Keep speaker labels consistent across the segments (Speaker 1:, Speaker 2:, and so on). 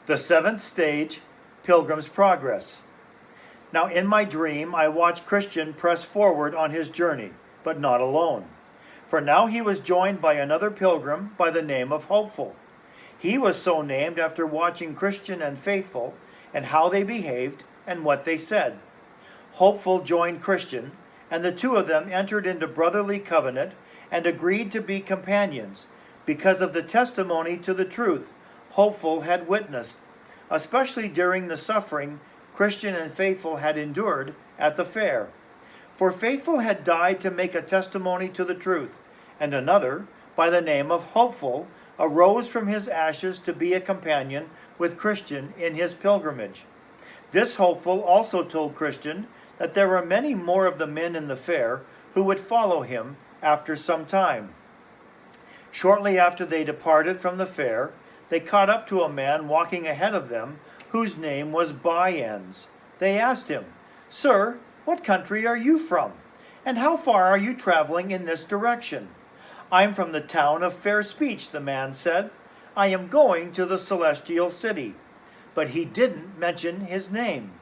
Speaker 1: The seventh stage, Pilgrim's Progress. Now in my dream I watched Christian press forward on his journey, but not alone. For now he was joined by another pilgrim by the name of Hopeful. He was so named after watching Christian and Faithful and how they behaved and what they said. Hopeful joined Christian, and the two of them entered into brotherly covenant and agreed to be companions because of the testimony to the truth Hopeful had witnessed, especially during the suffering Christian and Faithful had endured at the fair. For Faithful had died to make a testimony to the truth, and another, by the name of Hopeful, arose from his ashes to be a companion with Christian in his pilgrimage. This Hopeful also told Christian that there were many more of the men in the fair who would follow him after some time. Shortly after they departed from the fair, they caught up to a man walking ahead of them whose name was By-ends. They asked him, "Sir, what country are you from? And how far are you traveling in this direction?" "I'm from the town of Fair Speech," the man said. "I am going to the celestial city." But he didn't mention his name.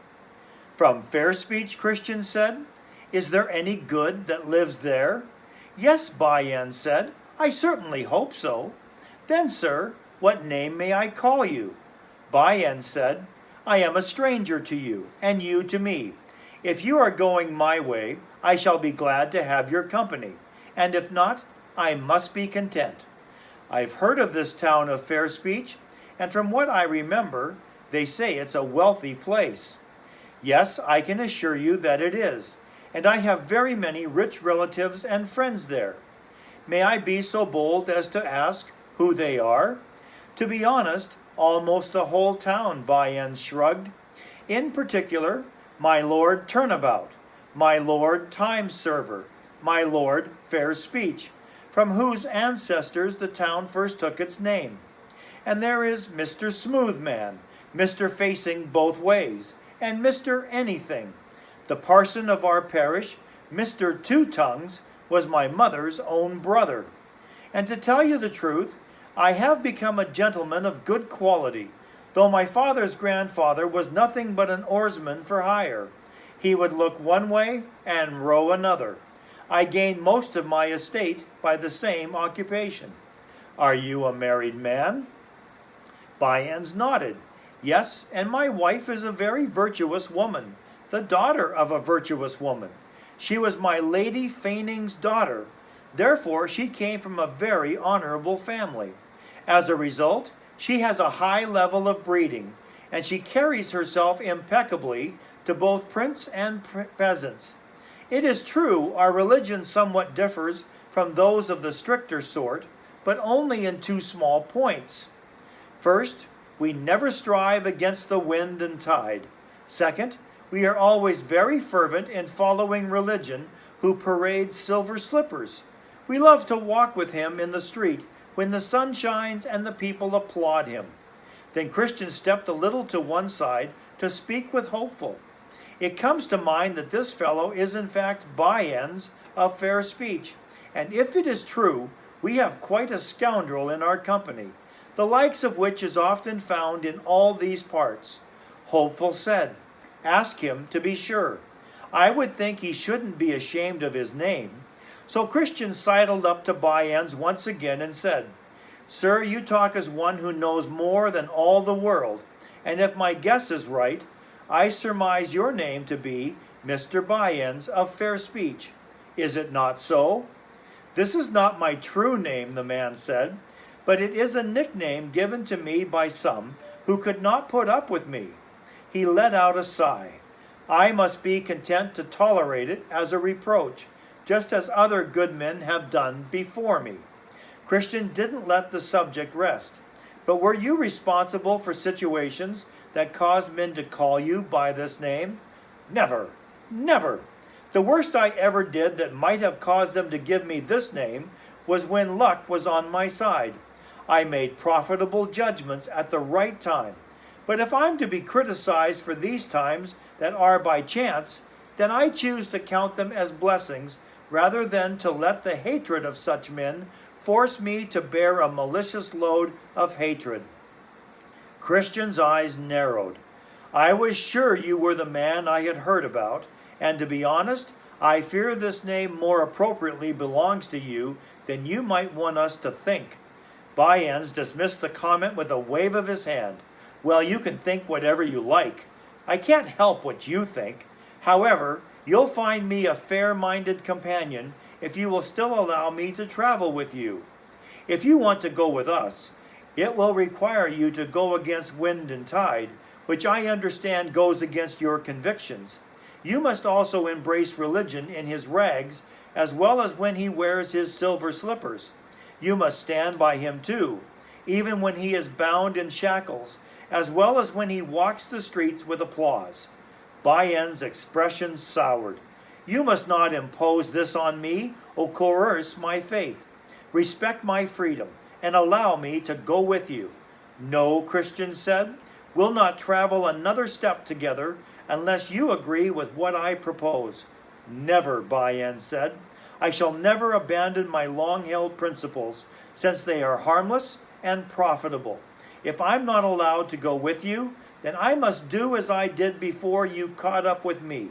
Speaker 1: "From Fair Speech," Christian said. "Is there any good that lives there?" "Yes," By-ends said. "I certainly hope so." "Then, sir, what name may I call you?" By-ends said, "I am a stranger to you, and you to me. If you are going my way, I shall be glad to have your company, and if not, I must be content. I've heard of this town of Fair Speech, and from what I remember, they say it's a wealthy place." "Yes, I can assure you that it is, and I have very many rich relatives and friends there." "May I be so bold as to ask who they are?" "To be honest, almost the whole town," By-ends shrugged. "In particular, my Lord Turnabout, my Lord Time Server, my Lord Fair Speech, from whose ancestors the town first took its name. And there is Mr. Smoothman, Mr. Facing Both Ways, and Mr. Anything. The parson of our parish, Mr. Two Tongues, was my mother's own brother. And to tell you the truth, I have become a gentleman of good quality, though my father's grandfather was nothing but an oarsman for hire. He would look one way and row another. I gained most of my estate by the same occupation." "Are you a married man?" By-ends nodded. "Yes, and my wife is a very virtuous woman, the daughter of a virtuous woman. She was my Lady Faining's daughter. Therefore she came from a very honorable family. As a result, she has a high level of breeding, and she carries herself impeccably to both prince and peasants. It is true our religion somewhat differs from those of the stricter sort, but only in two small points. First, we never strive against the wind and tide. Second, we are always very fervent in following religion who parades silver slippers. We love to walk with him in the street when the sun shines and the people applaud him." Then Christian stepped a little to one side to speak with Hopeful. "It comes to mind that this fellow is in fact By-ends of Fair Speech, and if it is true, we have quite a scoundrel in our company, the likes of which is often found in all these parts." Hopeful said, "Ask him to be sure. I would think he shouldn't be ashamed of his name." So Christian sidled up to By-ends once again and said, "Sir, you talk as one who knows more than all the world, and if my guess is right, I surmise your name to be Mr. By-ends of Fair Speech. Is it not so?" "This is not my true name," the man said, "but it is a nickname given to me by some who could not put up with me." He let out a sigh. "I must be content to tolerate it as a reproach, just as other good men have done before me." Christian didn't let the subject rest. "But were you responsible for situations that caused men to call you by this name?" "Never, never. The worst I ever did that might have caused them to give me this name was when luck was on my side. I made profitable judgments at the right time. But if I'm to be criticized for these times that are by chance, then I choose to count them as blessings rather than to let the hatred of such men force me to bear a malicious load of hatred." Christian's eyes narrowed. I was sure you were the man I had heard about, and to be honest, I fear this name more appropriately belongs to you than you might want us to think. Bayen's dismissed the comment with a wave of his hand. Well, you can think whatever you like. I can't help what you think. However, you'll find me a fair-minded companion if you will still allow me to travel with you. If you want to go with us, it will require you to go against wind and tide, which I understand goes against your convictions. You must also embrace religion in his rags, as well as when he wears his silver slippers. You must stand by him too, even when he is bound in shackles, as well as when he walks the streets with applause. Bayen's expression soured. You must not impose this on me or coerce my faith. Respect my freedom and allow me to go with you. No, Christian said, we'll not travel another step together unless you agree with what I propose. Never, Bayen said. I shall never abandon my long-held principles, since they are harmless and profitable. If I'm not allowed to go with you, then I must do as I did before you caught up with me.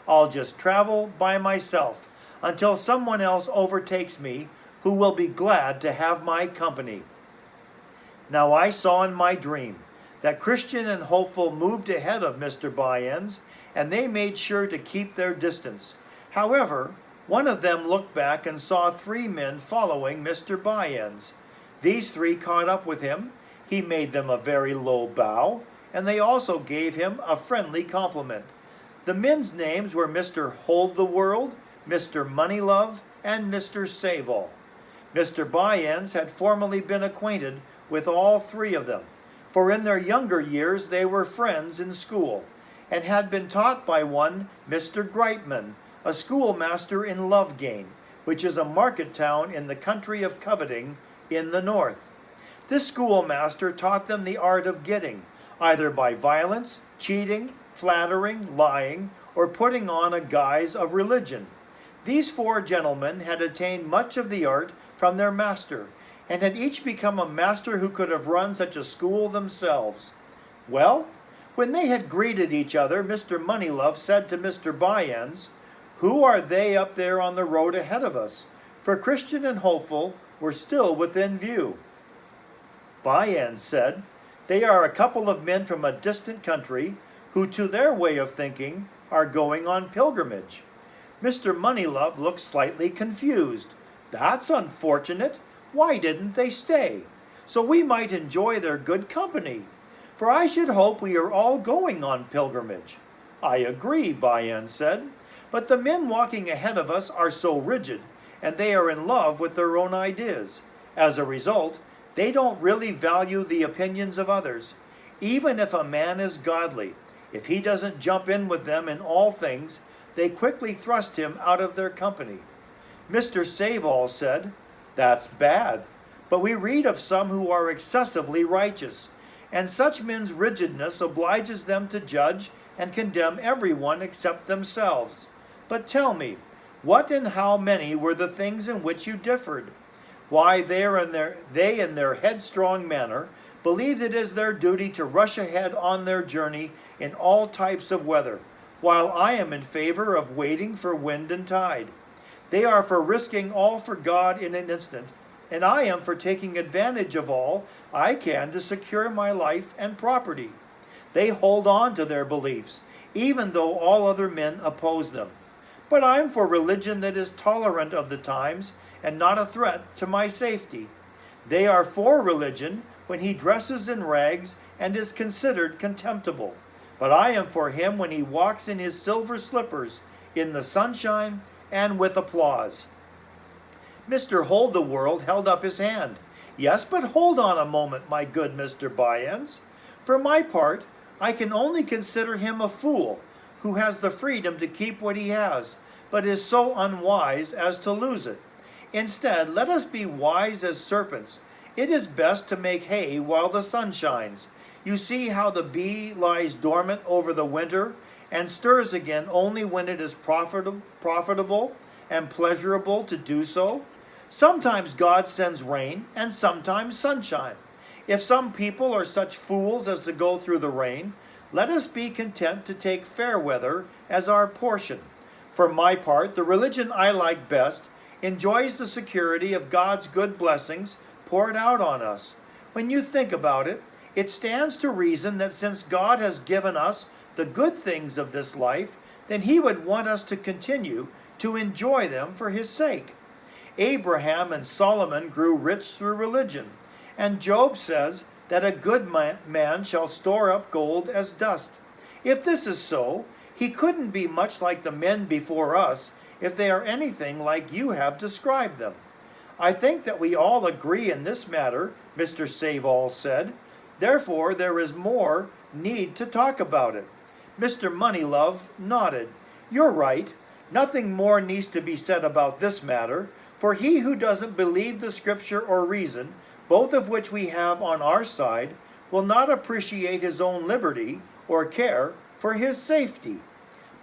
Speaker 1: I'll just travel by myself until someone else overtakes me who will be glad to have my company. Now I saw in my dream that Christian and Hopeful moved ahead of Mr. Bayen's, and they made sure to keep their distance. However, one of them looked back and saw 3 men following Mr. Bayen's. These 3 caught up with him. He made them a very low bow, and they also gave him a friendly compliment. The men's names were Mr. Hold the World, Mr. Moneylove, and Mr. Save-All. Mr. Bayen's had formerly been acquainted with all 3 of them, for in their younger years they were friends in school, and had been taught by one Mr. Greitman, a schoolmaster in Lovegain, which is a market town in the country of Coveting in the north. This schoolmaster taught them the art of getting, either by violence, cheating, flattering, lying, or putting on a guise of religion. These 4 gentlemen had attained much of the art from their master, and had each become a master who could have run such a school themselves. Well, when they had greeted each other, Mr. Moneylove said to Mr. Bayen's, "Who are they up there on the road ahead of us?" For Christian and Hopeful were still within view. Bayen said, "They are a couple of men from a distant country who, to their way of thinking, are going on pilgrimage." Mr. Moneylove looked slightly confused. "That's unfortunate. Why didn't they stay? So we might enjoy their good company. For I should hope we are all going on pilgrimage." "I agree," Bayen said. "But the men walking ahead of us are so rigid, and they are in love with their own ideas. As a result, they don't really value the opinions of others. Even if a man is godly, if he doesn't jump in with them in all things, they quickly thrust him out of their company." Mr. Save-All said, "That's bad, but we read of some who are excessively righteous, and such men's rigidness obliges them to judge and condemn everyone except themselves. But tell me, what and how many were the things in which you differed? Why, they in their headstrong manner believe it is their duty to rush ahead on their journey in all types of weather, while I am in favor of waiting for wind and tide. They are for risking all for God in an instant, and I am for taking advantage of all I can to secure my life and property. They hold on to their beliefs, even though all other men oppose them. But I am for religion that is tolerant of the times and not a threat to my safety. They are for religion when he dresses in rags and is considered contemptible, but I am for him when he walks in his silver slippers, in the sunshine, and with applause." Mr. Hold the World held up his hand. "Yes, but hold on a moment, my good Mr. Bayen's. For my part, I can only consider him a fool who has the freedom to keep what he has, but is so unwise as to lose it. Instead, let us be wise as serpents. It is best to make hay while the sun shines. You see how the bee lies dormant over the winter and stirs again only when it is profitable and pleasurable to do so. Sometimes God sends rain and sometimes sunshine. If some people are such fools as to go through the rain, let us be content to take fair weather as our portion. For my part, the religion I like best enjoys the security of God's good blessings poured out on us. When you think about it, it stands to reason that since God has given us the good things of this life, then He would want us to continue to enjoy them for His sake. Abraham and Solomon grew rich through religion, and Job says that a good man shall store up gold as dust. If this is so, he couldn't be much like the men before us if they are anything like you have described them. I think that we all agree in this matter, Mr. Save-All said. Therefore, there is more need to talk about it. Mr. Moneylove nodded. You're right. Nothing more needs to be said about this matter, for he who doesn't believe the Scripture or reason, both of which we have on our side, will not appreciate his own liberty or care for his safety.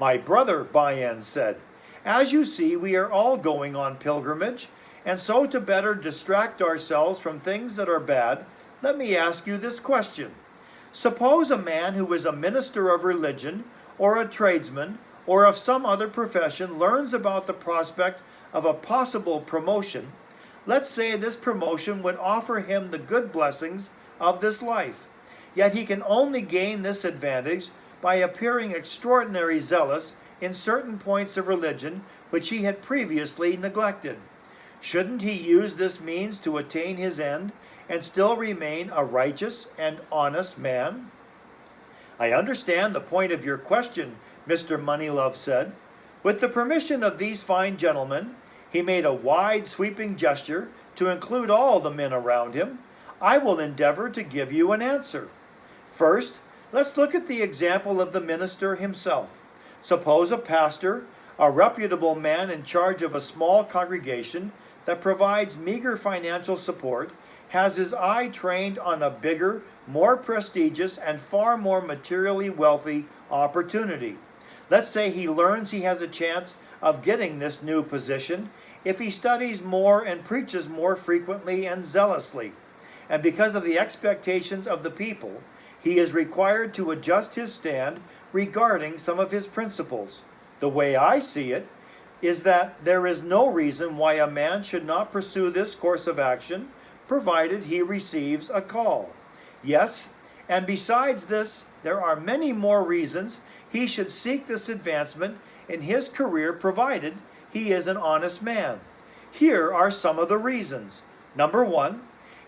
Speaker 1: My brother, Bayan said, as you see, we are all going on pilgrimage, and so to better distract ourselves from things that are bad, let me ask you this question. Suppose a man who is a minister of religion, or a tradesman, or of some other profession learns about the prospect of a possible promotion. Let's say this promotion would offer him the good blessings of this life. Yet he can only gain this advantage by appearing extraordinarily zealous in certain points of religion which he had previously neglected. Shouldn't he use this means to attain his end and still remain a righteous and honest man? I understand the point of your question, Mr. Moneylove said. With the permission of these fine gentlemen, he made a wide sweeping gesture to include all the men around him. I will endeavor to give you an answer. First, let's look at the example of the minister himself. Suppose a pastor, a reputable man in charge of a small congregation that provides meager financial support, has his eye trained on a bigger, more prestigious, and far more materially wealthy opportunity. Let's say he learns he has a chance of getting this new position if he studies more and preaches more frequently and zealously. And because of the expectations of the people, he is required to adjust his stand regarding some of his principles. The way I see it is that there is no reason why a man should not pursue this course of action, provided he receives a call. Yes, and besides this, there are many more reasons he should seek this advancement in his career, provided he is an honest man. Here are some of the reasons. Number 1,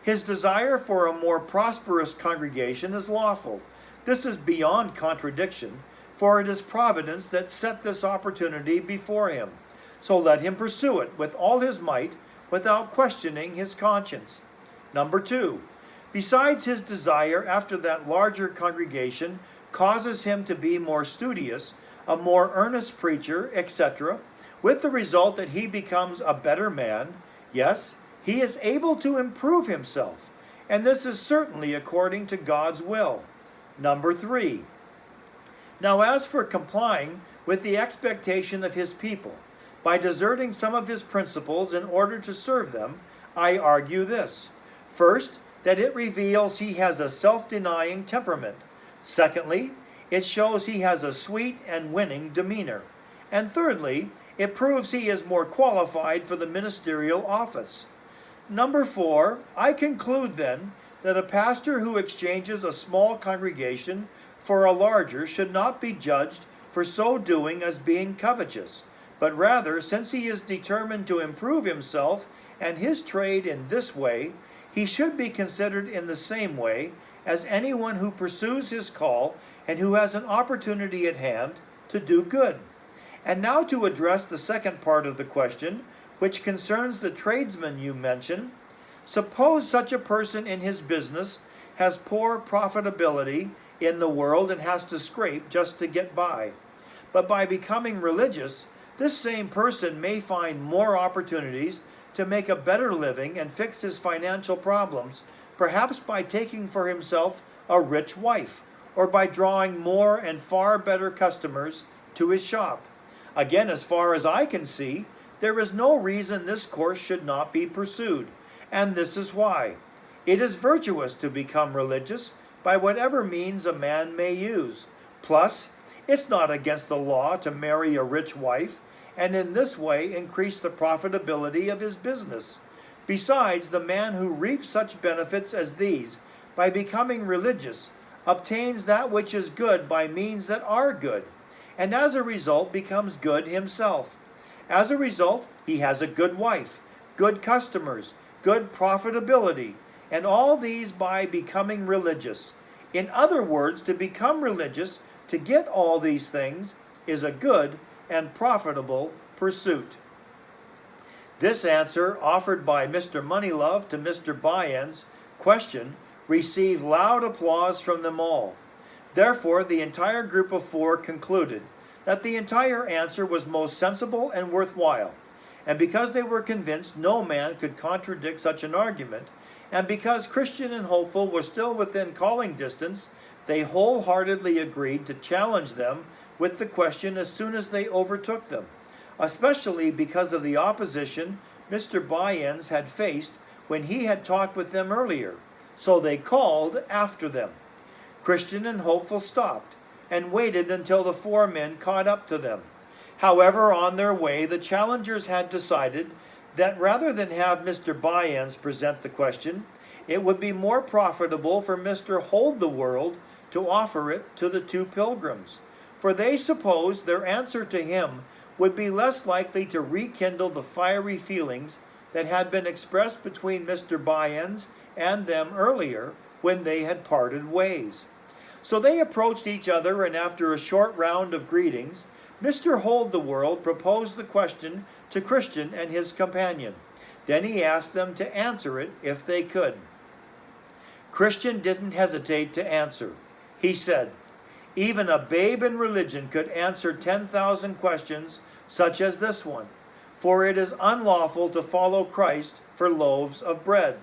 Speaker 1: his desire for a more prosperous congregation is lawful. This is beyond contradiction, for it is providence that set this opportunity before him. So let him pursue it with all his might, without questioning his conscience. Number 2, besides his desire after that larger congregation causes him to be more studious, a more earnest preacher, etc., with the result that he becomes a better man. Yes, he is able to improve himself, and this is certainly according to God's will. Number 3, now as for complying with the expectation of his people, by deserting some of his principles in order to serve them, I argue this. First, that it reveals he has a self-denying temperament. Secondly, it shows he has a sweet and winning demeanor. And thirdly, it proves he is more qualified for the ministerial office. Number 4, I conclude then that a pastor who exchanges a small congregation for a larger should not be judged for so doing as being covetous, but rather, since he is determined to improve himself and his trade in this way, he should be considered in the same way as anyone who pursues his call and who has an opportunity at hand to do good. And now to address the second part of the question, which concerns the tradesman you mentioned. Suppose such a person in his business has poor profitability in the world and has to scrape just to get by. But by becoming religious, this same person may find more opportunities to make a better living and fix his financial problems, perhaps by taking for himself a rich wife, or by drawing more and far better customers to his shop. Again, as far as I can see, there is no reason this course should not be pursued, and this is why. It is virtuous to become religious by whatever means a man may use. Plus, it's not against the law to marry a rich wife and in this way increase the profitability of his business. Besides, the man who reaps such benefits as these by becoming religious obtains that which is good by means that are good, and as a result becomes good himself. As a result, he has a good wife, good customers, good profitability, and all these by becoming religious. In other words, to become religious, to get all these things, is a good and profitable pursuit. This answer, offered by Mr. Moneylove to Mr. By-End's question, received loud applause from them all. Therefore, the entire group of four concluded that the entire answer was most sensible and worthwhile, and because they were convinced no man could contradict such an argument, and because Christian and Hopeful were still within calling distance, they wholeheartedly agreed to challenge them with the question as soon as they overtook them, especially because of the opposition Mr. By-Ends had faced when he had talked with them earlier. So they called after them. Christian and Hopeful stopped and waited until the four men caught up to them. However, on their way, the challengers had decided that rather than have Mr. By-Ends present the question, it would be more profitable for Mr. Hold the World to offer it to the two pilgrims, for they supposed their answer to him would be less likely to rekindle the fiery feelings that had been expressed between Mr. By-Ends and them earlier when they had parted ways. So they approached each other, and after a short round of greetings, Mr. Hold the World proposed the question to Christian and his companion. Then he asked them to answer it if they could. Christian didn't hesitate to answer. He said, "Even a babe in religion could answer 10,000 questions such as this one, for it is unlawful to follow Christ for loaves of bread.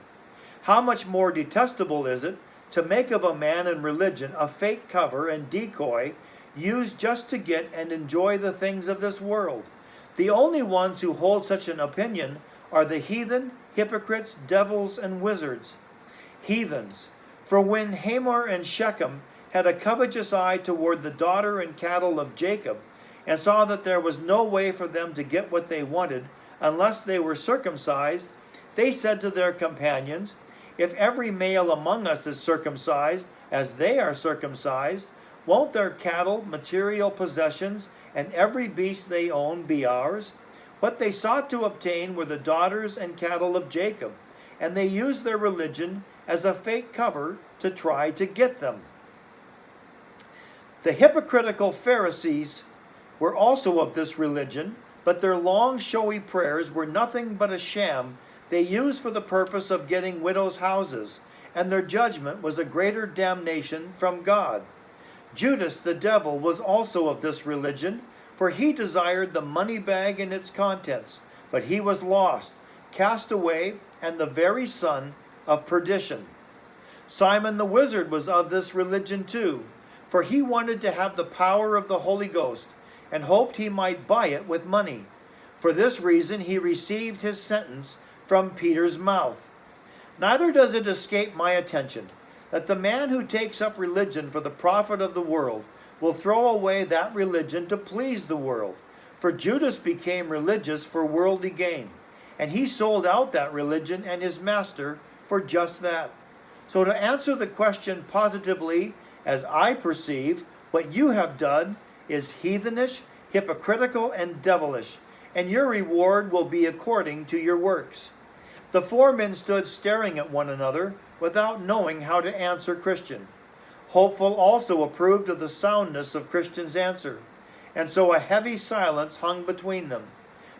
Speaker 1: How much more detestable is it to make of a man in religion a fake cover and decoy used just to get and enjoy the things of this world? The only ones who hold such an opinion are the heathen, hypocrites, devils, and wizards. Heathens, for when Hamor and Shechem had a covetous eye toward the daughter and cattle of Jacob, and saw that there was no way for them to get what they wanted unless they were circumcised, they said to their companions, 'If every male among us is circumcised, as they are circumcised, won't their cattle, material possessions, and every beast they own be ours?' What they sought to obtain were the daughters and cattle of Jacob, and they used their religion as a fake cover to try to get them. The hypocritical Pharisees were also of this religion, but their long, showy prayers were nothing but a sham they used for the purpose of getting widows' houses, and their judgment was a greater damnation from God. Judas the devil was also of this religion, for he desired the money bag and its contents, but he was lost, cast away, and the very son of perdition. Simon the wizard was of this religion too, for he wanted to have the power of the Holy Ghost, and hoped he might buy it with money. For this reason he received his sentence from Peter's mouth. Neither does it escape my attention that the man who takes up religion for the profit of the world will throw away that religion to please the world. For Judas became religious for worldly gain, and he sold out that religion and his master for just that. So to answer the question positively, as I perceive, what you have done is heathenish, hypocritical, and devilish, and your reward will be according to your works." The four men stood staring at one another without knowing how to answer Christian. Hopeful also approved of the soundness of Christian's answer, and so a heavy silence hung between them.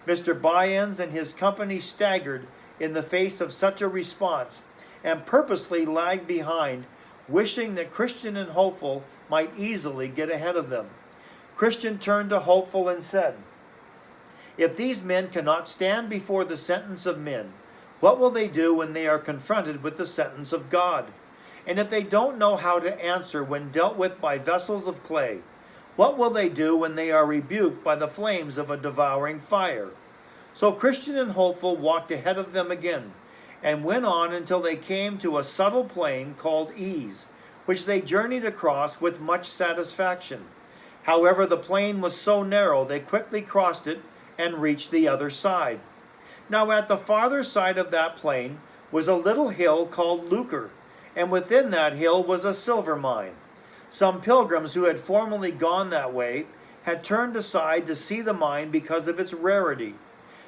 Speaker 1: Mr. By-Ends and his company staggered in the face of such a response, and purposely lagged behind, wishing that Christian and Hopeful might easily get ahead of them. Christian turned to Hopeful and said, "If these men cannot stand before the sentence of men, what will they do when they are confronted with the sentence of God? And if they don't know how to answer when dealt with by vessels of clay, what will they do when they are rebuked by the flames of a devouring fire?" So Christian and Hopeful walked ahead of them again, and went on until they came to a subtle plain called Ease, which they journeyed across with much satisfaction. However, the plain was so narrow they quickly crossed it and reached the other side. Now at the farther side of that plain was a little hill called Lucre, and within that hill was a silver mine. Some pilgrims who had formerly gone that way had turned aside to see the mine because of its rarity.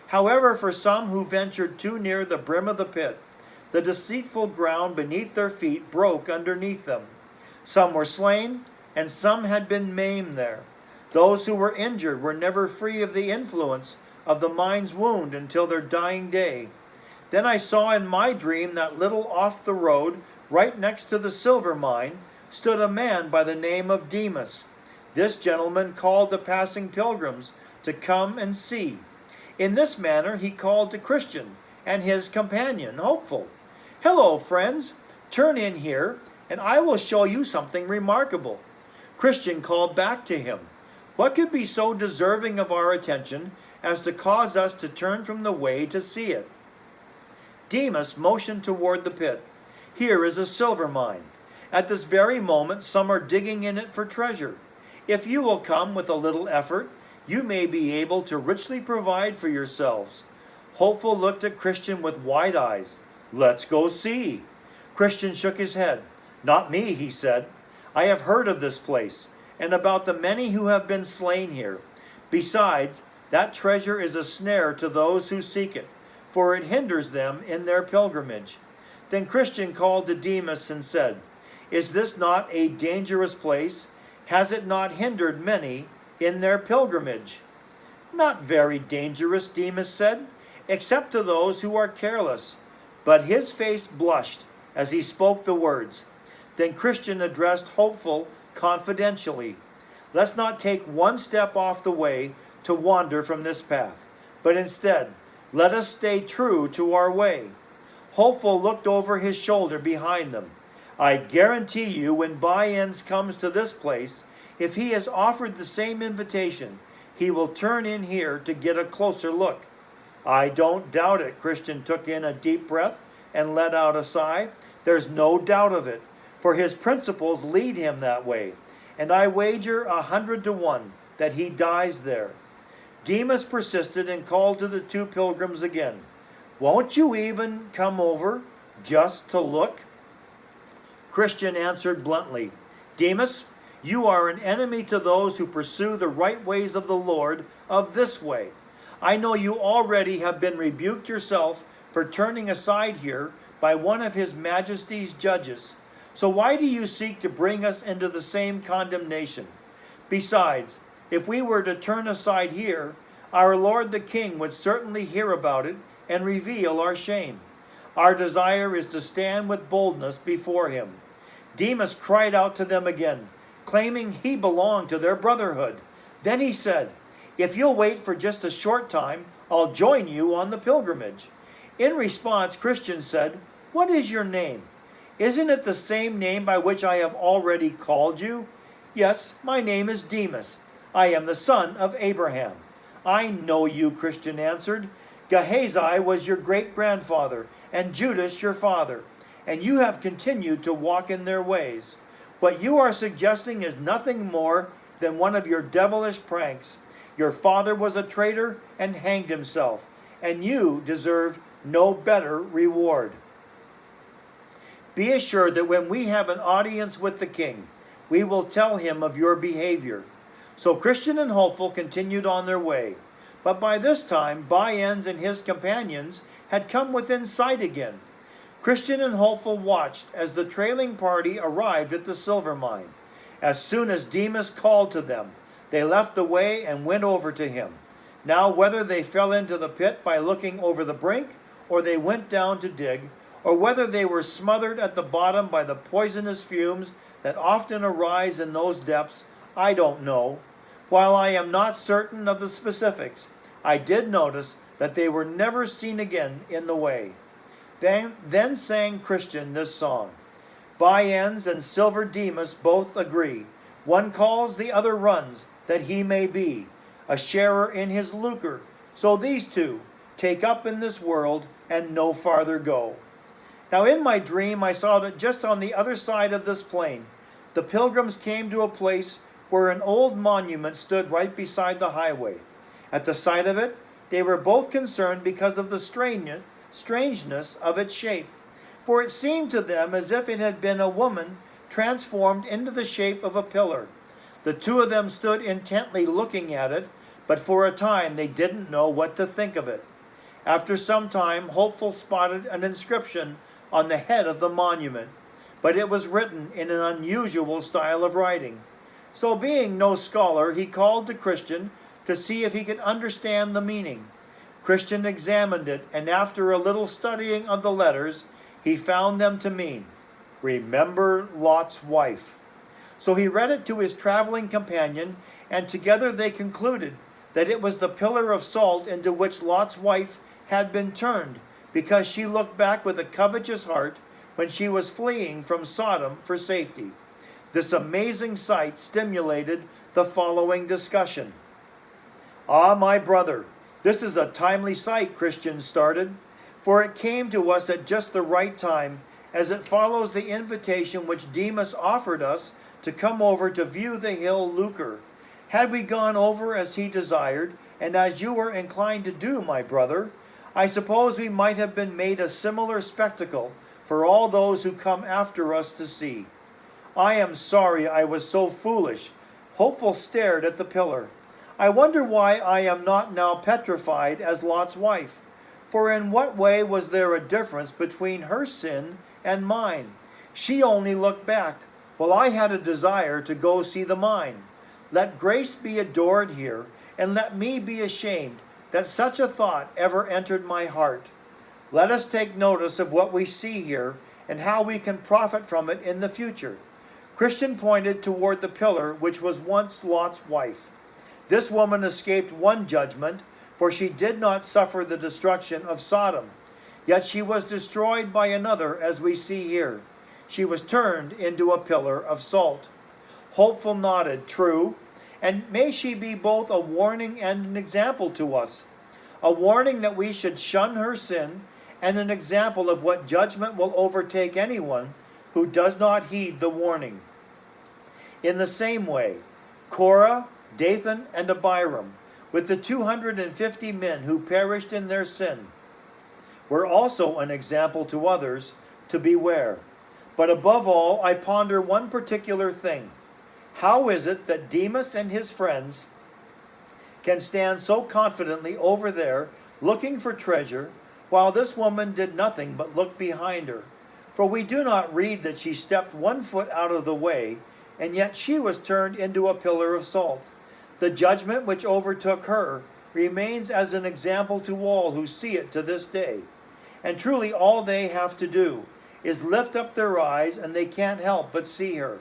Speaker 1: However, for some who ventured too near the brim of the pit, the deceitful ground beneath their feet broke underneath them. Some were slain, and some had been maimed there. Those who were injured were never free of the influence of the mine's wound until their dying day. Then I saw in my dream that little off the road, right next to the silver mine, stood a man by the name of Demas. This gentleman called the passing pilgrims to come and see. In this manner he called to Christian and his companion, Hopeful. "Hello, friends, turn in here, and I will show you something remarkable." Christian called back to him, "What could be so deserving of our attention as to cause us to turn from the way to see it?" Demas motioned toward the pit. "Here is a silver mine. At this very moment some are digging in it for treasure. If you will come with a little effort, you may be able to richly provide for yourselves." Hopeful looked at Christian with wide eyes. "Let's go see." Christian shook his head. "Not me," he said. "I have heard of this place, and about the many who have been slain here. Besides, that treasure is a snare to those who seek it, for it hinders them in their pilgrimage." Then Christian called to Demas and said, "Is this not a dangerous place? Has it not hindered many in their pilgrimage?" "Not very dangerous," Demas said, "except to those who are careless." But his face blushed as he spoke the words. Then Christian addressed Hopeful confidentially. "Let's not take one step off the way to wander from this path, but instead, let us stay true to our way." Hopeful looked over his shoulder behind them. "I guarantee you when By-ends comes to this place, if he has offered the same invitation, he will turn in here to get a closer look." "I don't doubt it." Christian took in a deep breath and let out a sigh. "There's no doubt of it, for his principles lead him that way, and I wager 100 to 1 that he dies there." Demas persisted and called to the two pilgrims again. "Won't you even come over, just to look?" Christian answered bluntly, "Demas, you are an enemy to those who pursue the right ways of the Lord of this way. I know you already have been rebuked yourself for turning aside here by one of his majesty's judges. So why do you seek to bring us into the same condemnation? Besides, if we were to turn aside here, our Lord the King would certainly hear about it and reveal our shame. Our desire is to stand with boldness before him." Demas cried out to them again, claiming he belonged to their brotherhood. Then he said, "If you'll wait for just a short time, I'll join you on the pilgrimage." In response, Christian said, "What is your name? Isn't it the same name by which I have already called you?" "Yes, my name is Demas. I am the son of Abraham." "I know you," Christian answered. "Gehazi was your great-grandfather, and Judas your father, and you have continued to walk in their ways. What you are suggesting is nothing more than one of your devilish pranks. Your father was a traitor and hanged himself, and you deserve no better reward. Be assured that when we have an audience with the king, we will tell him of your behavior." So Christian and Hopeful continued on their way. But by this time, By-ends and his companions had come within sight again. Christian and Hopeful watched as the trailing party arrived at the silver mine. As soon as Demas called to them, they left the way and went over to him. Now, whether they fell into the pit by looking over the brink, or they went down to dig, or whether they were smothered at the bottom by the poisonous fumes that often arise in those depths, I don't know. While I am not certain of the specifics, I did notice that they were never seen again in the way. Then sang Christian this song. By-ends and Silver Demas both agree. One calls, the other runs, that he may be a sharer in his lucre. So these two take up in this world and no farther go. Now in my dream I saw that just on the other side of this plain, the pilgrims came to a place where an old monument stood right beside the highway. At the sight of it, they were both concerned because of the strangeness of its shape, for it seemed to them as if it had been a woman transformed into the shape of a pillar. The two of them stood intently looking at it, but for a time they didn't know what to think of it. After some time, Hopeful spotted an inscription on the head of the monument, but it was written in an unusual style of writing. So being no scholar, he called to Christian to see if he could understand the meaning. Christian examined it, and after a little studying of the letters, he found them to mean, "Remember Lot's wife." So he read it to his traveling companion, and together they concluded that it was the pillar of salt into which Lot's wife had been turned, because she looked back with a covetous heart when she was fleeing from Sodom for safety. This amazing sight stimulated the following discussion. "Ah, my brother, this is a timely sight," Christian started, "for it came to us at just the right time, as it follows the invitation which Demas offered us to come over to view the hill Lucre. Had we gone over as he desired, and as you were inclined to do, my brother, I suppose we might have been made a similar spectacle for all those who come after us to see. I am sorry I was so foolish." Hopeful stared at the pillar. "I wonder why I am not now petrified as Lot's wife. For in what way was there a difference between her sin and mine? She only looked back, while I had a desire to go see the mine. Let grace be adored here, and let me be ashamed that such a thought ever entered my heart. Let us take notice of what we see here, and how we can profit from it in the future." Christian pointed toward the pillar which was once Lot's wife. This woman escaped one judgment, for she did not suffer the destruction of Sodom. Yet she was destroyed by another, as we see here. She was turned into a pillar of salt. Hopeful nodded, "True, and may she be both a warning and an example to us. A warning that we should shun her sin, and an example of what judgment will overtake anyone who does not heed the warning. In the same way, Korah, Dathan, and Abiram, with the 250 men who perished in their sin, were also an example to others to beware. But above all, I ponder one particular thing. How is it that Demas and his friends can stand so confidently over there looking for treasure, while this woman did nothing but look behind her? For we do not read that she stepped 1 foot out of the way, and yet she was turned into a pillar of salt. The judgment which overtook her remains as an example to all who see it to this day. And truly all they have to do is lift up their eyes, and they can't help but see her."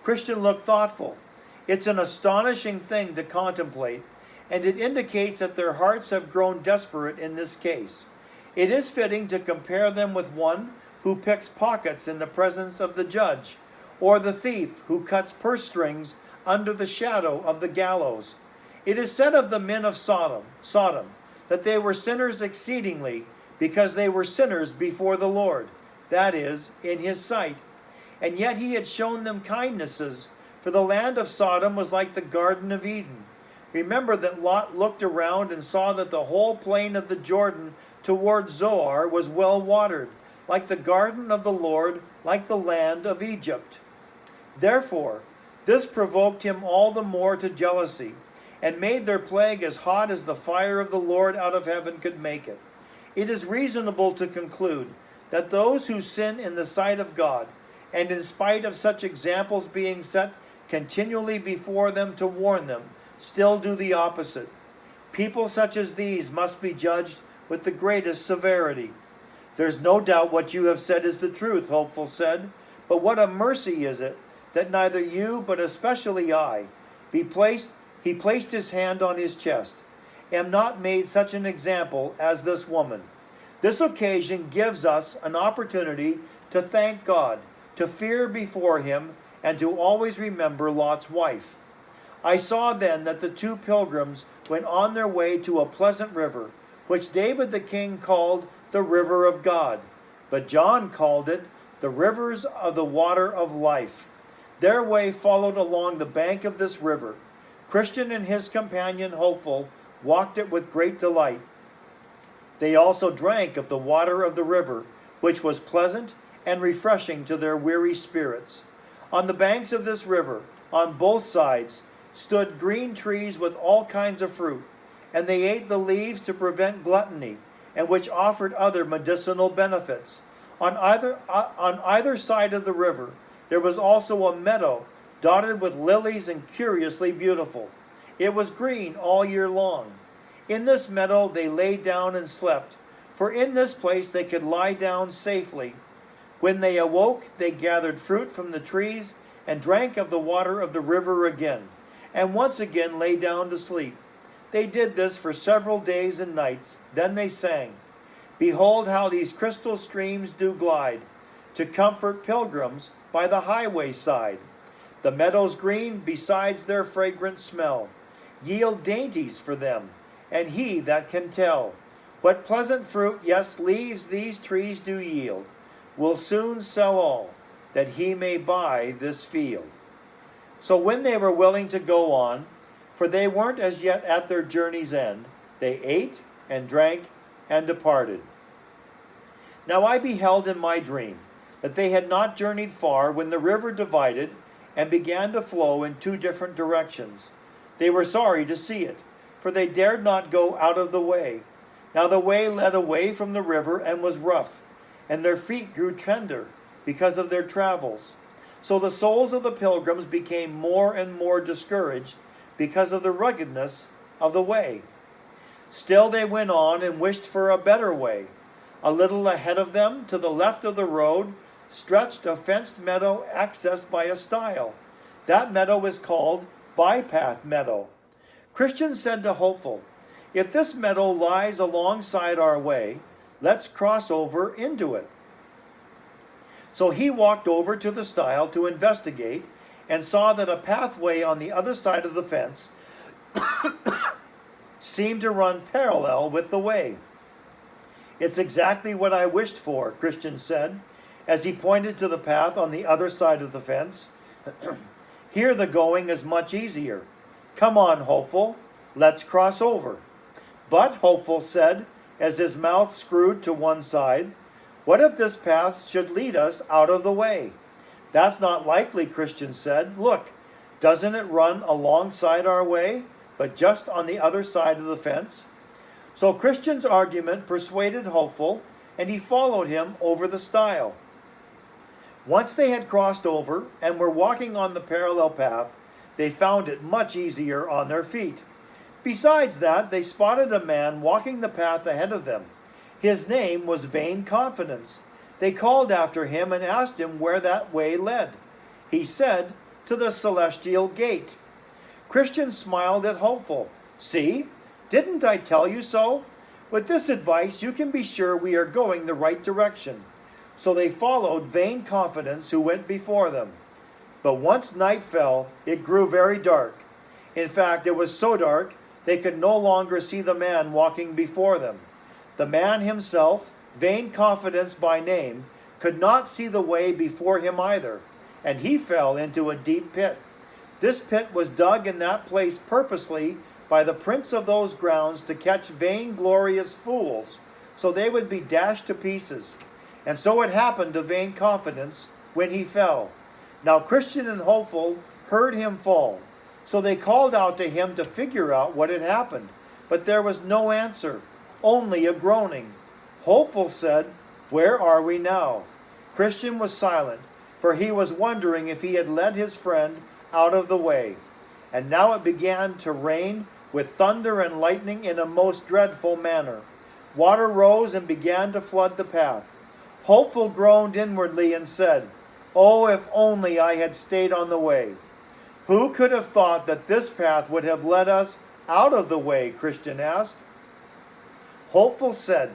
Speaker 1: Christian looked thoughtful. "It's an astonishing thing to contemplate, and it indicates that their hearts have grown desperate in this case. It is fitting to compare them with one who picks pockets in the presence of the judge, or the thief who cuts purse strings under the shadow of the gallows. It is said of the men of Sodom, that they were sinners exceedingly, because they were sinners before the Lord, that is, in his sight. And yet he had shown them kindnesses, for the land of Sodom was like the Garden of Eden. Remember that Lot looked around and saw that the whole plain of the Jordan toward Zoar was well watered, like the garden of the Lord, like the land of Egypt. Therefore, this provoked him all the more to jealousy, and made their plague as hot as the fire of the Lord out of heaven could make it. It is reasonable to conclude that those who sin in the sight of God, and in spite of such examples being set continually before them to warn them, still do the opposite. People such as these must be judged with the greatest severity." "There's no doubt what you have said is the truth," Hopeful said, "but what a mercy is it that neither you, but especially I, he placed his hand on his chest, am not made such an example as this woman. This occasion gives us an opportunity to thank God, to fear before him, and to always remember Lot's wife." I saw then that the two pilgrims went on their way to a pleasant river, which David the king called the river of God. but John called it the rivers of the water of life. Their way followed along the bank of this river. Christian and his companion Hopeful walked it with great delight. They also drank of the water of the river, which was pleasant and refreshing to their weary spirits. On the banks of this river, on both sides, stood green trees with all kinds of fruit, and they ate the leaves to prevent gluttony, and which offered other medicinal benefits. On either side of the river, there was also a meadow, dotted with lilies and curiously beautiful. It was green all year long. In this meadow they lay down and slept, for in this place they could lie down safely. When they awoke, they gathered fruit from the trees and drank of the water of the river again, and once again lay down to sleep. They did this for several days and nights. Then they sang, "Behold how these crystal streams do glide, to comfort pilgrims by the highway side. The meadows green, besides their fragrant smell, yield dainties for them, and he that can tell what pleasant fruit, yes, leaves these trees do yield, will soon sell all, that he may buy this field." So when they were willing to go on, for they weren't as yet at their journey's end, they ate and drank and departed. Now I beheld in my dream that they had not journeyed far when the river divided and began to flow in two different directions. They were sorry to see it, for they dared not go out of the way. Now the way led away from the river and was rough, and their feet grew tender because of their travels. So the souls of the pilgrims became more and more discouraged because of the ruggedness of the way. Still they went on and wished for a better way. A little ahead of them, to the left of the road, stretched a fenced meadow accessed by a stile. That meadow is called Bypath Meadow. Christian said to Hopeful, "If this meadow lies alongside our way, let's cross over into it." So he walked over to the stile to investigate and saw that a pathway on the other side of the fence seemed to run parallel with the way. "It's exactly what I wished for," Christian said, as he pointed to the path on the other side of the fence. "Here the going is much easier. Come on, Hopeful, let's cross over." "But," Hopeful said, as his mouth screwed to one side, "what if this path should lead us out of the way?" "That's not likely," Christian said. "Look, doesn't it run alongside our way, but just on the other side of the fence?" So Christian's argument persuaded Hopeful, and he followed him over the stile. Once they had crossed over and were walking on the parallel path, they found it much easier on their feet. Besides that, they spotted a man walking the path ahead of them. His name was Vain Confidence. They called after him and asked him where that way led. He said, "To the celestial gate." Christian smiled at Hopeful. "See, didn't I tell you so? With this advice, you can be sure we are going the right direction." So they followed Vain Confidence, who went before them. But once night fell, it grew very dark. In fact, it was so dark they could no longer see the man walking before them. The man himself, Vain Confidence by name, could not see the way before him either, and he fell into a deep pit. This pit was dug in that place purposely by the prince of those grounds to catch vainglorious fools, so they would be dashed to pieces. And so it happened to Vain Confidence when he fell. Now Christian and Hopeful heard him fall, so they called out to him to figure out what had happened. But there was no answer, only a groaning. Hopeful said, "Where are we now?" Christian was silent, for he was wondering if he had led his friend out of the way. And now it began to rain with thunder and lightning in a most dreadful manner. Water rose and began to flood the path. Hopeful groaned inwardly and said, "Oh, if only I had stayed on the way." "Who could have thought that this path would have led us out of the way?" Christian asked. Hopeful said,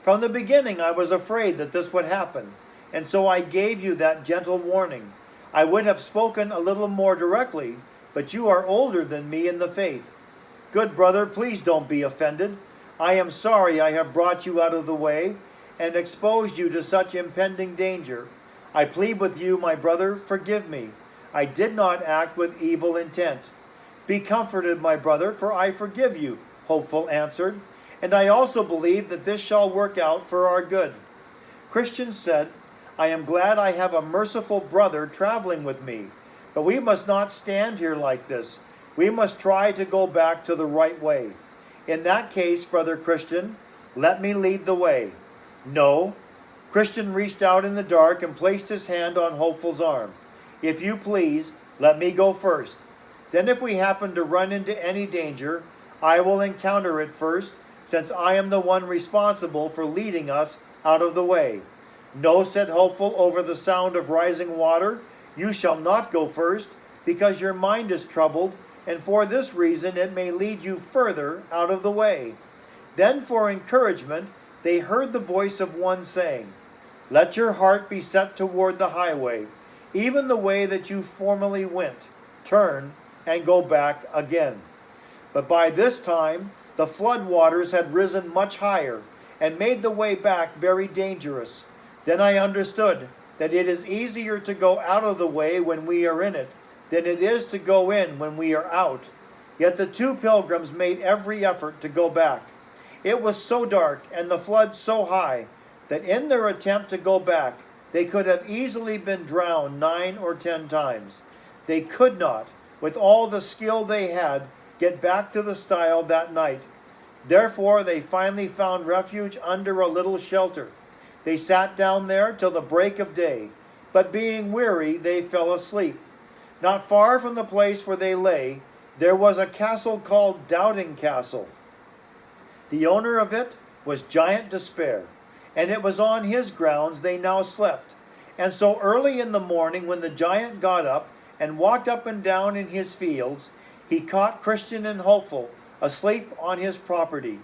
Speaker 1: "From the beginning I was afraid that this would happen, and so I gave you that gentle warning. I would have spoken a little more directly, but you are older than me in the faith. Good brother, please don't be offended. I am sorry I have brought you out of the way, and exposed you to such impending danger. I plead with you, my brother, forgive me. I did not act with evil intent. Be comforted, my brother, for I forgive you, Hopeful answered, and I also believe that this shall work out for our good. Christian said, I am glad I have a merciful brother traveling with me, but we must not stand here like this. We must try to go back to the right way. In that case, brother Christian, let me lead the way. No. Christian reached out in the dark and placed his hand on Hopeful's arm. If you please, let me go first. Then if we happen to run into any danger, I will encounter it first, since I am the one responsible for leading us out of the way. No, said Hopeful over the sound of rising water, you shall not go first, because your mind is troubled, and for this reason it may lead you further out of the way. Then for encouragement they heard the voice of one saying, Let your heart be set toward the highway, even the way that you formerly went. Turn and go back again. But by this time the flood waters had risen much higher and made the way back very dangerous. Then I understood that it is easier to go out of the way when we are in it than it is to go in when we are out. Yet the two pilgrims made every effort to go back. It was so dark and the flood so high that in their attempt to go back, they could have easily been drowned 9 or 10 times. They could not, with all the skill they had, get back to the stile that night. Therefore they finally found refuge under a little shelter. They sat down there till the break of day, but being weary, they fell asleep. Not far from the place where they lay, there was a castle called Doubting Castle. The owner of it was Giant Despair, and it was on his grounds they now slept. And so early in the morning, when the giant got up and walked up and down in his fields, he caught Christian and Hopeful asleep on his property.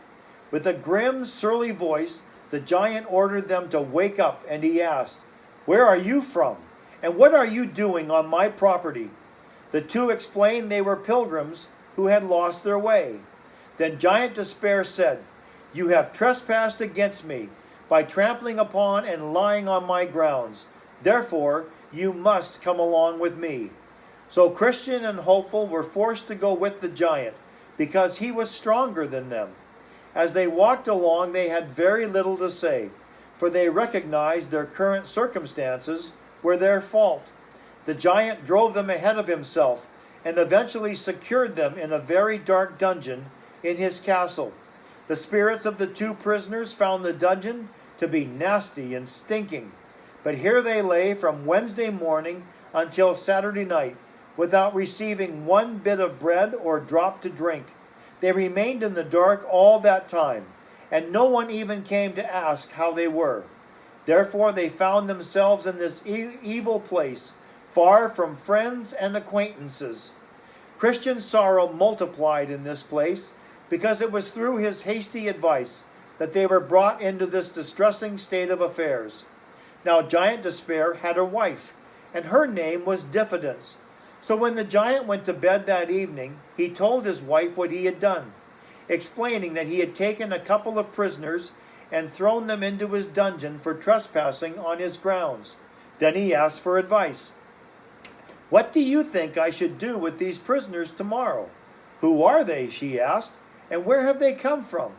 Speaker 1: With a grim, surly voice, the giant ordered them to wake up, and he asked, Where are you from? And what are you doing on my property? The two explained they were pilgrims who had lost their way. Then Giant Despair said, You have trespassed against me by trampling upon and lying on my grounds. Therefore, you must come along with me. So Christian and Hopeful were forced to go with the giant, because he was stronger than them. As they walked along, they had very little to say, for they recognized their current circumstances were their fault. The giant drove them ahead of himself, and eventually secured them in a very dark dungeon in his castle. The spirits of the two prisoners found the dungeon to be nasty and stinking, but here they lay from Wednesday morning until Saturday night, without receiving one bit of bread or drop to drink. They remained in the dark all that time, and no one even came to ask how they were. Therefore they found themselves in this evil place, far from friends and acquaintances. Christian's sorrow multiplied in this place, because it was through his hasty advice that they were brought into this distressing state of affairs. Now Giant Despair had a wife, and her name was Diffidence. So when the giant went to bed that evening, he told his wife what he had done, explaining that he had taken a couple of prisoners and thrown them into his dungeon for trespassing on his grounds. Then he asked for advice. What do you think I should do with these prisoners tomorrow? Who are they, she asked, and where have they come from?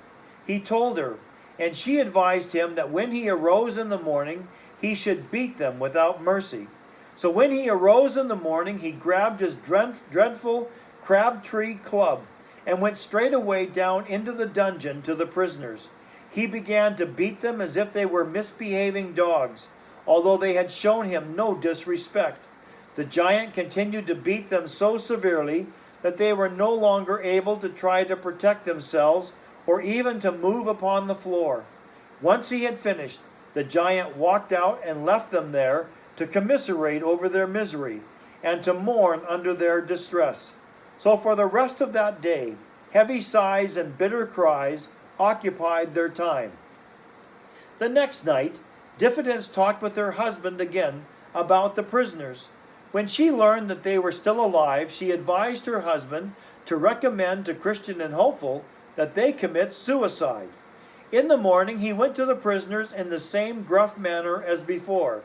Speaker 1: He told her, and she advised him that when he arose in the morning, he should beat them without mercy. So when he arose in the morning, he grabbed his dreadful crabtree club and went straightway down into the dungeon to the prisoners. He began to beat them as if they were misbehaving dogs, although they had shown him no disrespect. The giant continued to beat them so severely that they were no longer able to try to protect themselves or even to move upon the floor. Once he had finished, the giant walked out and left them there to commiserate over their misery and to mourn under their distress. So for the rest of that day, heavy sighs and bitter cries occupied their time. The next night, Diffidence talked with her husband again about the prisoners. When she learned that they were still alive, she advised her husband to recommend to Christian and Hopeful that they commit suicide. In the morning he went to the prisoners in the same gruff manner as before.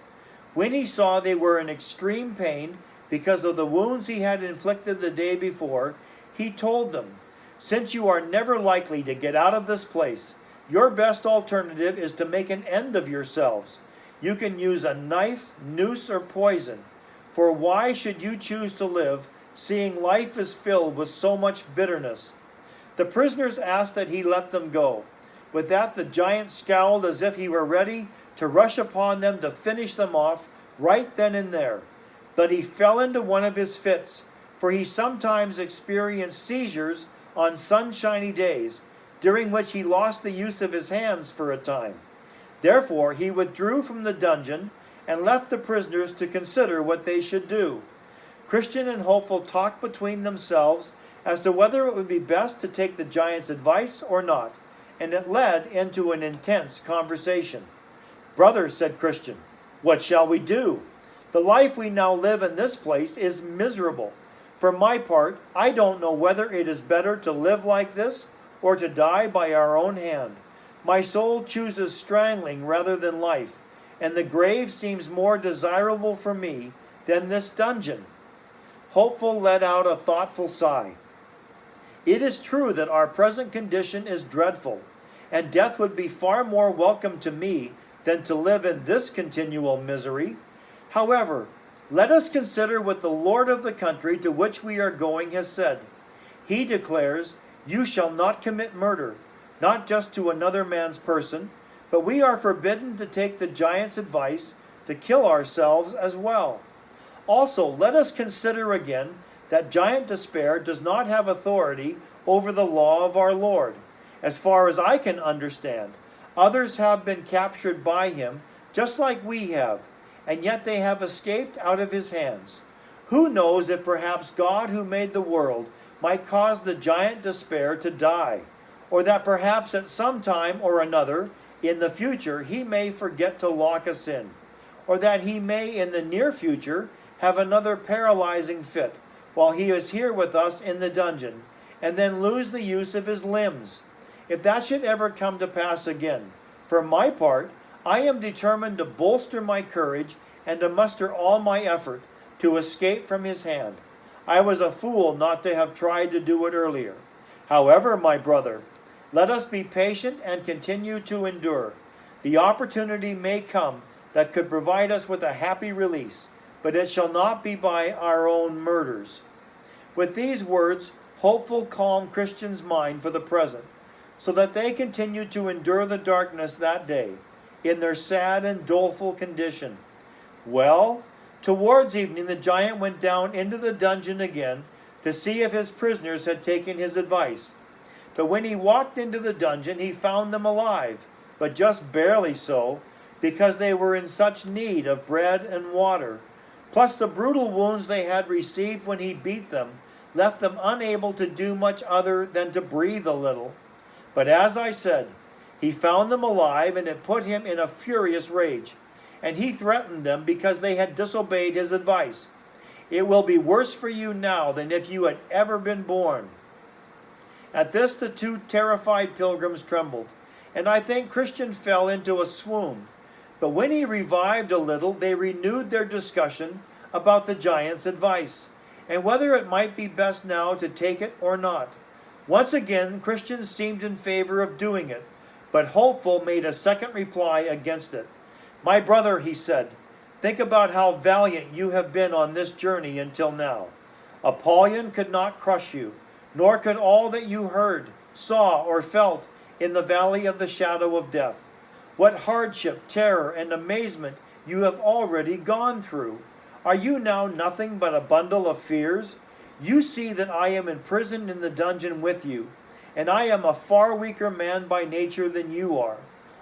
Speaker 1: When he saw they were in extreme pain because of the wounds he had inflicted the day before, he told them, "Since you are never likely to get out of this place, your best alternative is to make an end of yourselves. You can use a knife, noose, or poison. For why should you choose to live, seeing life is filled with so much bitterness?" The prisoners asked that he let them go. With that, the giant scowled as if he were ready to rush upon them to finish them off right then and there. But he fell into one of his fits, for he sometimes experienced seizures on sunshiny days, during which he lost the use of his hands for a time. Therefore he withdrew from the dungeon and left the prisoners to consider what they should do. Christian and Hopeful talked between themselves as to whether it would be best to take the giant's advice or not, and it led into an intense conversation. "Brother," said Christian, "what shall we do? The life we now live in this place is miserable. For my part, I don't know whether it is better to live like this or to die by our own hand. My soul chooses strangling rather than life, and the grave seems more desirable for me than this dungeon." Hopeful let out a thoughtful sigh. "It is true that our present condition is dreadful, and death would be far more welcome to me than to live in this continual misery. However, let us consider what the Lord of the country to which we are going has said. He declares, 'You shall not commit murder,' not just to another man's person, but we are forbidden to take the giant's advice to kill ourselves as well. Also, let us consider again that giant despair does not have authority over the law of our Lord. As far as I can understand, others have been captured by him just like we have, and yet they have escaped out of his hands. Who knows if perhaps God who made the world might cause the giant despair to die, or that perhaps at some time or another in the future he may forget to lock us in, or that he may in the near future have another paralyzing fit while he is here with us in the dungeon, and then lose the use of his limbs. If that should ever come to pass again, for my part, I am determined to bolster my courage and to muster all my effort to escape from his hand. I was a fool not to have tried to do it earlier. However, my brother, let us be patient and continue to endure. The opportunity may come that could provide us with a happy release, but it shall not be by our own murders." With these words, Hopeful calmed Christian's mind for the present, so that they continued to endure the darkness that day, in their sad and doleful condition. Well, towards evening the giant went down into the dungeon again to see if his prisoners had taken his advice. But when he walked into the dungeon, he found them alive, but just barely so, because they were in such need of bread and water. Plus the brutal wounds they had received when he beat them left them unable to do much other than to breathe a little. But as I said, he found them alive, and it put him in a furious rage, and he threatened them because they had disobeyed his advice. "It will be worse for you now than if you had ever been born." At this the two terrified pilgrims trembled, and I think Christian fell into a swoon. But when he revived a little, they renewed their discussion about the giant's advice, and whether it might be best now to take it or not. Once again, Christian seemed in favor of doing it, but Hopeful made a second reply against it. "My brother," he said, "think about how valiant you have been on this journey until now. Apollyon could not crush you, nor could all that you heard, saw, or felt in the valley of the shadow of death. What hardship, terror, and amazement you have already gone through. Are you now nothing but a bundle of fears? You see that I am imprisoned in the dungeon with you, and I am a far weaker man by nature than you are.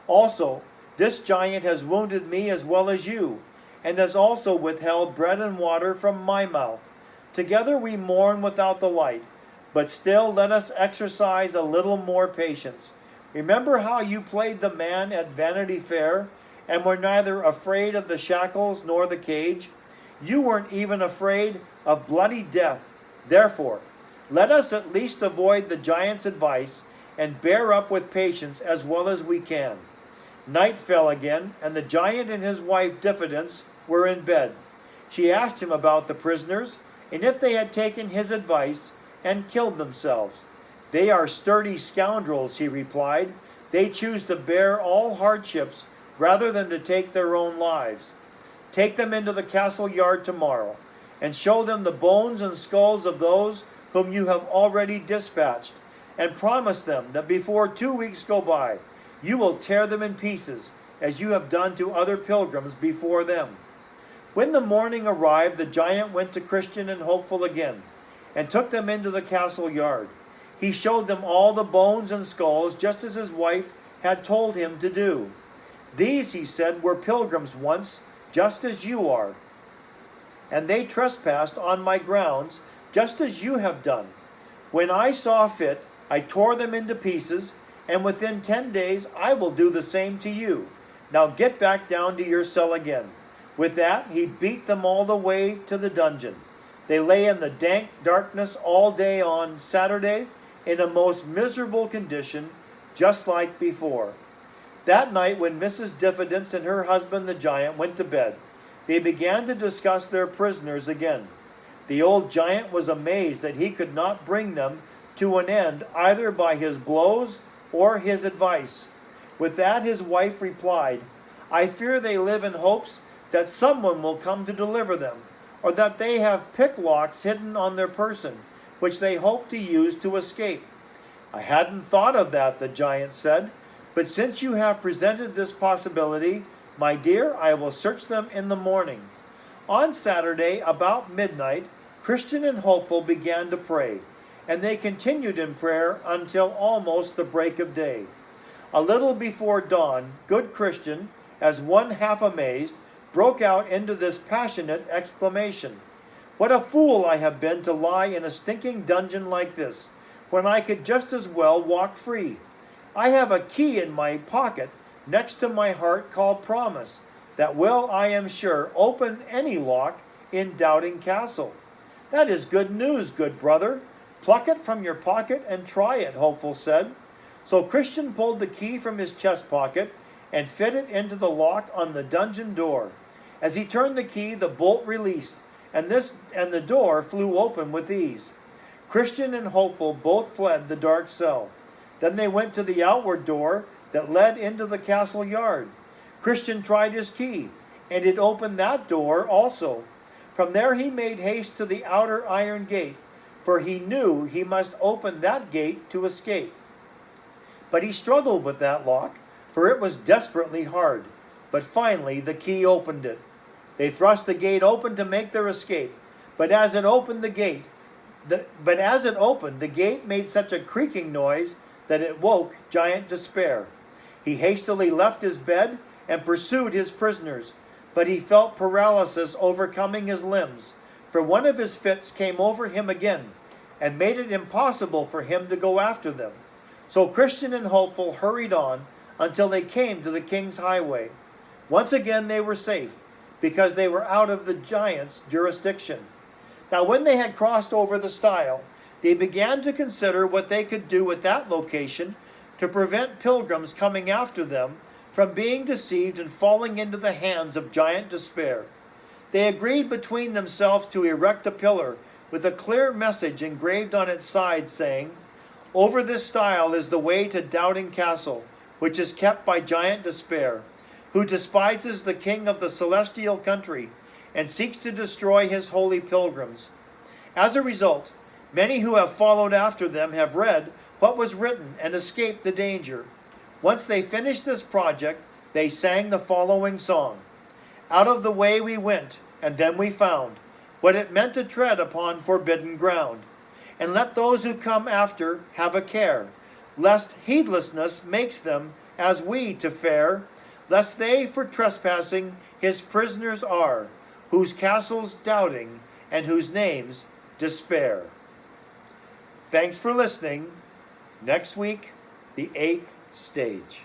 Speaker 1: Also, this giant has wounded me as well as you, and has also withheld bread and water from my mouth. Together we mourn without the light, but still let us exercise a little more patience. Remember how you played the man at Vanity Fair, and were neither afraid of the shackles nor the cage? You weren't even afraid of bloody death. Therefore, let us at least avoid the giant's advice, and bear up with patience as well as we can. Night fell again, and the giant and his wife Diffidence were in bed. She asked him about the prisoners, and if they had taken his advice and killed themselves. They are sturdy scoundrels, he replied. They choose to bear all hardships rather than to take their own lives. Take them into the castle yard tomorrow, and show them the bones and skulls of those whom you have already dispatched, and promise them that before 2 weeks go by, you will tear them in pieces, as you have done to other pilgrims before them. When the morning arrived, the giant went to Christian and Hopeful again, and took them into the castle yard. He showed them all the bones and skulls, just as his wife had told him to do. These, he said, were pilgrims once, just as you are, and they trespassed on my grounds, just as you have done. When I saw fit, I tore them into pieces, and within 10 days I will do the same to you. Now get back down to your cell again. With that, he beat them all the way to the dungeon. They lay in the dank darkness all day on Saturday, in a most miserable condition, just like before. That night, when Mrs. Diffidence and her husband the giant went to bed, they began to discuss their prisoners again. The old giant was amazed that he could not bring them to an end either by his blows or his advice. With that, his wife replied, I fear they live in hopes that someone will come to deliver them, or that they have picklocks hidden on their person, which they hope to use to escape. I hadn't thought of that, the giant said, but since you have presented this possibility, my dear, I will search them in the morning. On Saturday, about midnight, Christian and Hopeful began to pray, and they continued in prayer until almost the break of day. A little before dawn, good Christian, as one half amazed, broke out into this passionate exclamation. What a fool I have been to lie in a stinking dungeon like this, when I could just as well walk free. I have a key in my pocket next to my heart called Promise, that will, I am sure, open any lock in Doubting Castle. That is good news, good brother. Pluck it from your pocket and try it, Hopeful said. So Christian pulled the key from his chest pocket and fit it into the lock on the dungeon door. As he turned the key, the bolt released, and the door flew open with ease. Christian and Hopeful both fled the dark cell. Then they went to the outward door that led into the castle yard. Christian tried his key, and it opened that door also. From there he made haste to the outer iron gate, for he knew he must open that gate to escape. But he struggled with that lock, for it was desperately hard. But finally the key opened it. They thrust the gate open to make their escape, but as it opened, the gate made such a creaking noise that it woke Giant Despair. He hastily left his bed and pursued his prisoners, but he felt paralysis overcoming his limbs, for one of his fits came over him again and made it impossible for him to go after them. So Christian and Hopeful hurried on until they came to the king's highway. Once again they were safe, because they were out of the giant's jurisdiction. Now when they had crossed over the stile, they began to consider what they could do at that location to prevent pilgrims coming after them from being deceived and falling into the hands of Giant Despair. They agreed between themselves to erect a pillar with a clear message engraved on its side saying, Over this stile is the way to Doubting Castle, which is kept by Giant Despair, who despises the king of the celestial country and seeks to destroy his holy pilgrims. As a result, many who have followed after them have read what was written and escaped the danger. Once they finished this project, they sang the following song. Out of the way we went, and then we found what it meant to tread upon forbidden ground. And let those who come after have a care, lest heedlessness makes them as we to fare, lest they for trespassing his prisoners are, whose castles doubting and whose names despair. Thanks for listening. Next week, the 8th stage.